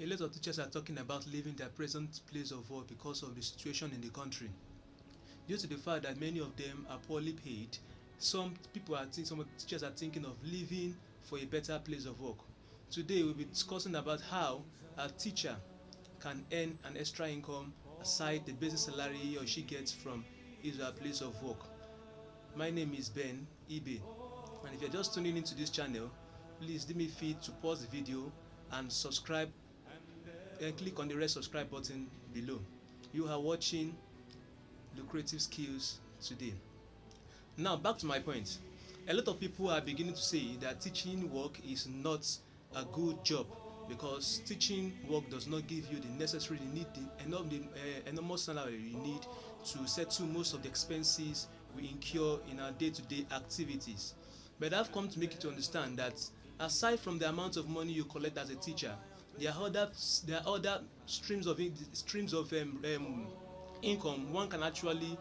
A lot of teachers are talking about leaving their present place of work because of the situation in the country. Due to the fact that many of them are poorly paid, some teachers are thinking of leaving for a better place of work. Today we'll be discussing about how a teacher can earn an extra income aside the basic salary he or she gets from his or her place of work. My name is Ben Ibe, and if you're just tuning into this channel, please do me fit to pause the video and subscribe and click on the red subscribe button below. You are watching Lucrative Skills today. Now back to my point. A lot of people are beginning to say that teaching work is not a good job because teaching work does not give you the necessary enormous salary you need to settle most of the expenses we incur in our day-to-day activities. But I've come to make you to understand that aside from the amount of money you collect as a teacher, there are other streams of income one can actually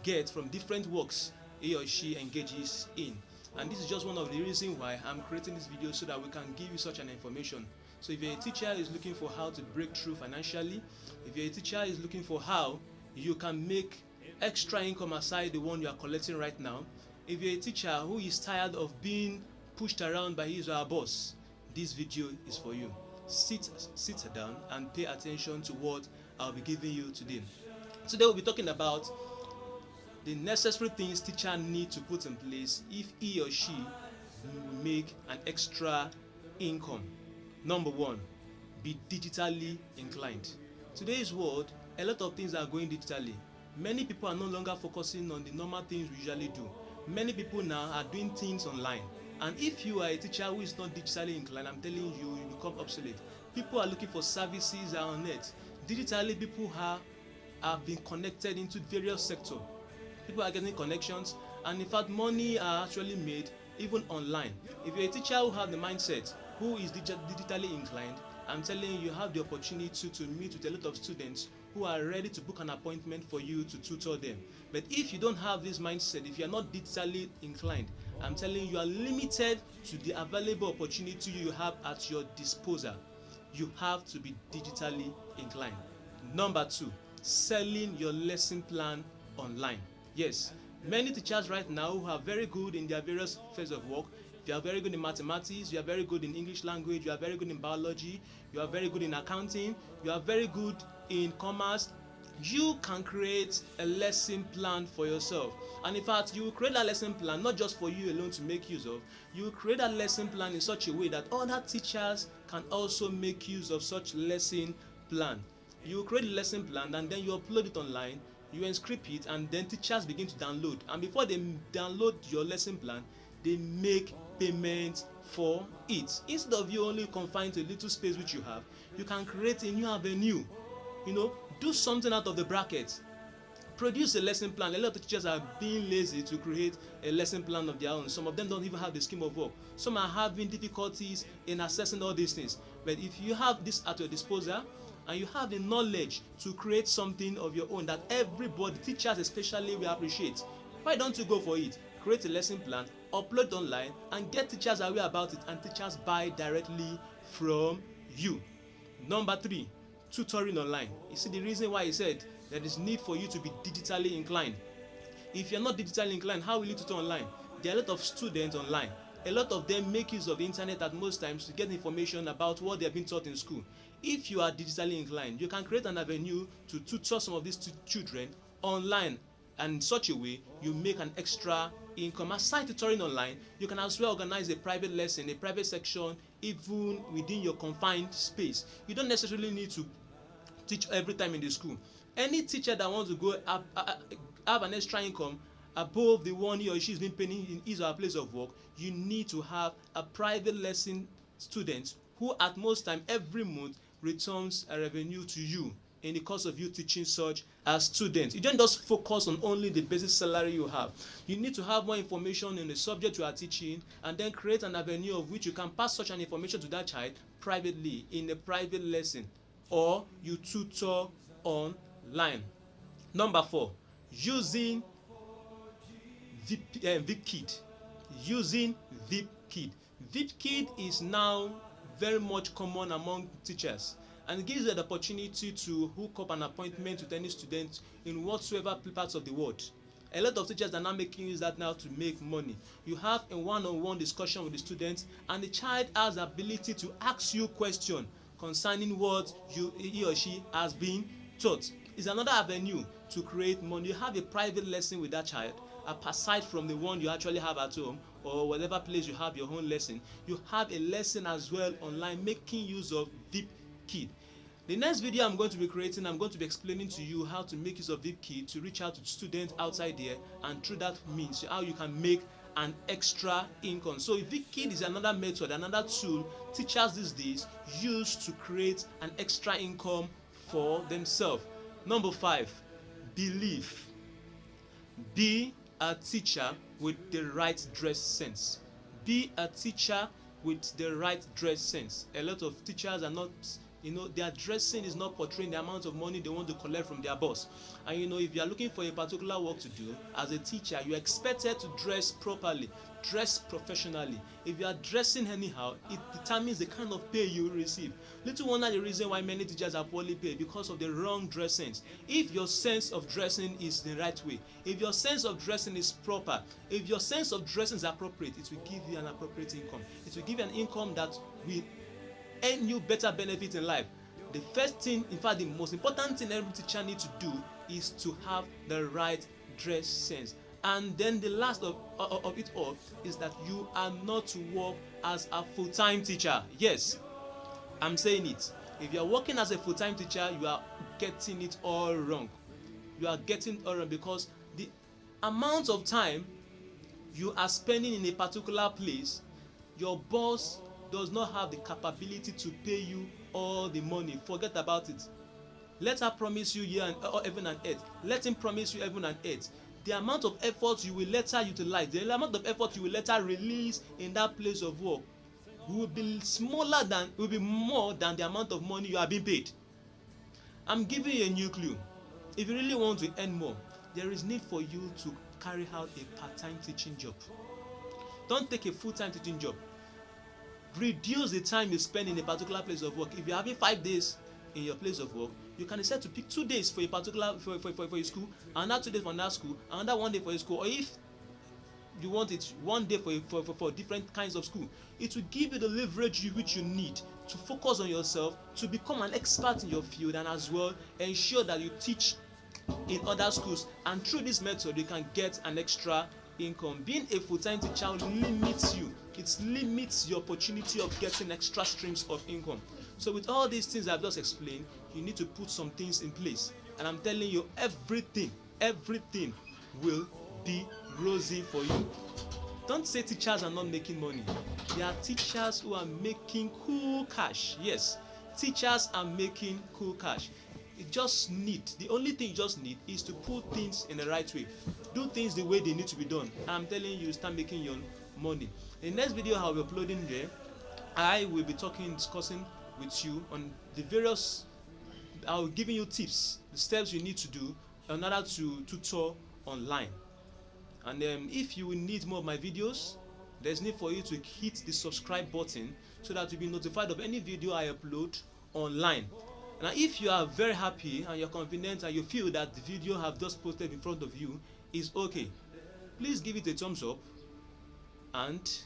get from different works he or she engages in. And this is just one of the reasons why I'm creating this video, so that we can give you such an information. So if you're a teacher is looking for how to break through financially, if you're a teacher is looking for how you can make extra income aside the one you are collecting right now, if you're a teacher who is tired of being pushed around by his or her boss, this video is for you. Sit down and pay attention to what I'll be giving you today. Today we'll be talking about the necessary things teacher need to put in place if he or she will make an extra income. Number one, be digitally inclined. Today's world, a lot of things are going digitally. Many people are no longer focusing on the normal things we usually do. Many people now are doing things online. And if you are a teacher who is not digitally inclined, I'm telling you, you become obsolete. People are looking for services on net. Digitally, people have been connected into various sectors. People are getting connections, and in fact money are actually made even online. If you're a teacher who have the mindset, who is digitally inclined, I'm telling you, you have the opportunity to meet with a lot of students who are ready to book an appointment for you to tutor them. But if you don't have this mindset, if you are not digitally inclined, I'm telling you, you are limited to the available opportunity you have at your disposal. You have to be digitally inclined. Number two, selling your lesson plan online. Yes, many teachers right now who are very good in their various fields of work. You are very good in mathematics, you are very good in English language, you are very good in biology, you are very good in accounting, you are very good in commerce. You can create a lesson plan for yourself. And in fact, you will create a lesson plan not just for you alone to make use of. You will create a lesson plan in such a way that other teachers can also make use of such lesson plan. You will create a lesson plan and then you upload it online. You inscript it, and then teachers begin to download, and before they download your lesson plan, they make payment for it. Instead of you only confined to a little space which you have, you can create a new avenue. Do something out of the bracket. Produce a lesson plan. A lot of teachers are being lazy to create a lesson plan of their own. Some of them don't even have the scheme of work. Some are having difficulties in accessing all these things. But if you have this at your disposal, and you have the knowledge to create something of your own that everybody, teachers especially, will appreciate, why don't you go for it? Create a lesson plan, upload online, and get teachers aware about it, and teachers buy directly from you. Number three, tutoring online. You see the reason why I said there is need for you to be digitally inclined. If you're not digitally inclined, how will you tutor online? There are a lot of students online. A lot of them make use of the internet at most times to get information about what they have been taught in school. If you are digitally inclined, you can create an avenue to tutor some of these children online, and in such a way you make an extra income. Aside tutoring online, you can as well organize a private lesson, a private section, even within your confined space. You don't necessarily need to teach every time in the school. Any teacher that wants to go have an extra income above the one he or she is being paid in his or her place of work, you need to have a private lesson student who at most time every month returns a revenue to you in the course of you teaching such as students. You don't just focus on only the basic salary you have. You need to have more information in the subject you are teaching, and then create an avenue of which you can pass such an information to that child privately in a private lesson, or you tutor online. Number four, using VIP Kit. Using VIP Kit. VIP Kit is now very much common among teachers. and it gives you the opportunity to hook up an appointment with any student in whatsoever parts of the world. A lot of teachers are now making use that now to make money. You have a one-on-one discussion with the student, and the child has the ability to ask you questions concerning what he or she has been taught. It's another avenue to create money. You have a private lesson with that child, aside from the one you actually have at home or whatever place you have your own lesson. You have a lesson as well online making use of DPMV Kit. The next video I'm going to be creating, I'm going to be explaining to you how to make use of DPMV Kit to reach out to students outside there, and through that means how you can make an extra income. So DPMV Kit is another method, another tool teachers these days use to create an extra income for themselves. Number 5, belief. Be a teacher with the right dress sense. Be a teacher with the right dress sense. A lot of teachers are not, their dressing is not portraying the amount of money they want to collect from their boss. And if you are looking for a particular work to do as a teacher, you are expected to dress properly, dress professionally. If you are dressing anyhow, it determines the kind of pay you will receive. Little wonder the reason why many teachers are poorly paid, because of the wrong dress sense. If your sense of dressing is the right way, if your sense of dressing is proper, if your sense of dressing is appropriate, it will give you an appropriate income. It will give you an income that will earn you better benefits in life. The first thing, in fact the most important thing every teacher needs to do is to have the right dress sense. And then the last of it all is that you are not to work as a full-time teacher. Yes, I'm saying it. If you are working as a full-time teacher, you are getting it all wrong. You are getting it all wrong, because the amount of time you are spending in a particular place, your boss does not have the capability to pay you all the money. Forget about it. Let her promise you heaven and earth. Let him promise you heaven and earth. The amount of effort you will later utilize, the amount of effort you will later release in that place of work will be more than the amount of money you are being paid. I'm giving you a new clue. If you really want to earn more, there is need for you to carry out a part-time teaching job. Don't take a full-time teaching job. Reduce the time you spend in a particular place of work. If you're having 5 days in your place of work, you can decide to pick 2 days for a particular for your school, another 2 days for another school, another 1 day for your school, or if you want it 1 day for different kinds of school. It will give you the leverage which you need to focus on yourself, to become an expert in your field, and as well ensure that you teach in other schools. And through this method you can get an extra income. Being a full-time teacher limits you. It limits your opportunity of getting extra streams of income. So with all these things I've just explained, you need to put some things in place, and I'm telling you, everything will be rosy for you. Don't say teachers are not making money. There are teachers who are making cool cash. Yes, teachers are making cool cash. The only thing you just need is to put things in the right way. Do things the way they need to be done. I'm telling you, start making your money. In the next video I'll be uploading there, I will be discussing with you on the various, I'll be giving you tips, the steps you need to do in order to tutor online. And if you will need more of my videos, there's need for you to hit the subscribe button so that you'll be notified of any video I upload online. Now if you are very happy and you're confident and you feel that the video I've just posted in front of you is okay, please give it a thumbs up and